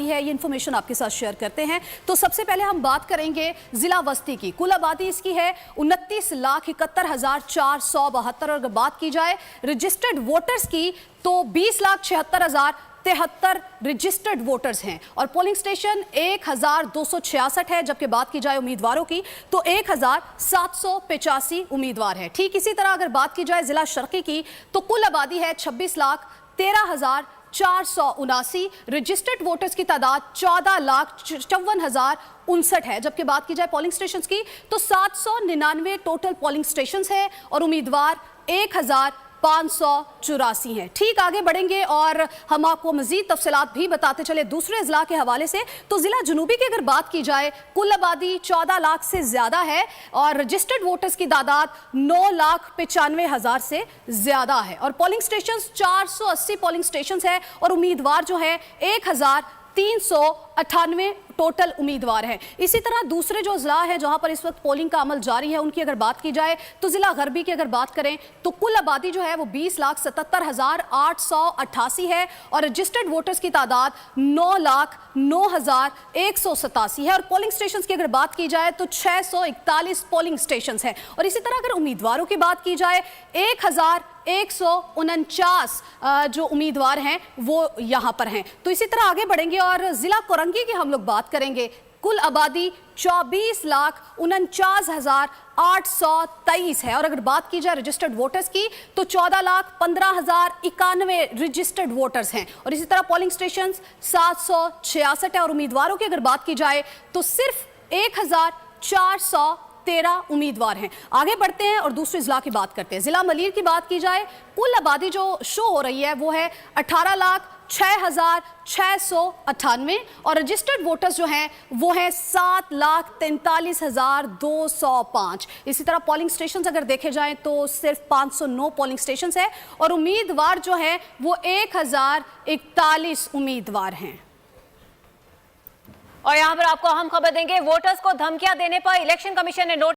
आई है, ये इन्फॉर्मेशन आपके साथ शेयर करते हैं। तो सबसे पहले हम बात करेंगे जिला बस्ती की। कुल आबादी इसकी है 29,71,472। अगर बात की जाए रजिस्टर्ड वोटर्स की तो 20,76,073 रजिस्टर्ड वोटर्स हैं और पोलिंग स्टेशन 1,266 है। जबकि बात की जाए उम्मीदवारों की तो 1,785 उम्मीदवार है। ठीक इसी तरह अगर बात की जाए जिला शर्की की तो कुल आबादी है 26,13,479। रजिस्टर्ड वोटर्स की तादाद 14,54,059 है। जबकि बात की जाए पोलिंग स्टेशंस की तो 799 टोटल पोलिंग स्टेशंस है और उम्मीदवार 1,584 हैं। ठीक आगे बढ़ेंगे और हम आपको मजीद तफसीलात भी बताते चले दूसरे जिला के हवाले से। तो जिला जुनूबी की अगर बात की जाए कुल आबादी 14 लाख से ज्यादा है और रजिस्टर्ड वोटर्स की तादाद 9,95,000 से ज्यादा है और पोलिंग स्टेशन 480 पोलिंग स्टेशन है और उम्मीदवार जो है 1,398 टोटल उम्मीदवार हैं। इसी तरह दूसरे जो जिला है जहां पर इस वक्त पोलिंग का अमल जारी है उनकी अगर बात की जाए तो जिला गरबी की अगर बात करें तो कुल आबादी जो है वो 20,77,888 है और रजिस्टर्ड वोटर्स की तादाद 9,09,187 है और पोलिंग स्टेशंस की अगर बात की जाए तो 641 पोलिंग स्टेशंस है और इसी तरह अगर उम्मीदवारों की बात की जाए 1,149 जो उम्मीदवार हैं वो यहां पर हैं। तो इसी तरह आगे बढ़ेंगे और जिला कोरंगी की हम लोग बात करेंगे। कुल आबादी 24,49,823 है और अगर बात की जाए रजिस्टर्ड वोटर्स की तो 14,15,091 रजिस्टर्ड वोटर्स हैं और इसी तरह पोलिंग स्टेशन 766 है और उम्मीदवारों की अगर बात की जाए तो सिर्फ 1,413 उम्मीदवार हैं। आगे बढ़ते हैं और दूसरे जिला की बात करते हैं। जिला मलीर की बात की जाए कुल आबादी जो शो हो रही है वो है 18,06,698 और रजिस्टर्ड वोटर्स जो हैं वो हैं 7,43,205। इसी तरह पोलिंग स्टेशंस अगर देखे जाएं तो सिर्फ 509 पोलिंग स्टेशंस है और उम्मीदवार जो हैं वो 1,041 उम्मीदवार हैं। और यहां पर आपको अहम खबर देंगे, वोटर्स को धमकियां देने पर इलेक्शन कमीशन ने नोटिस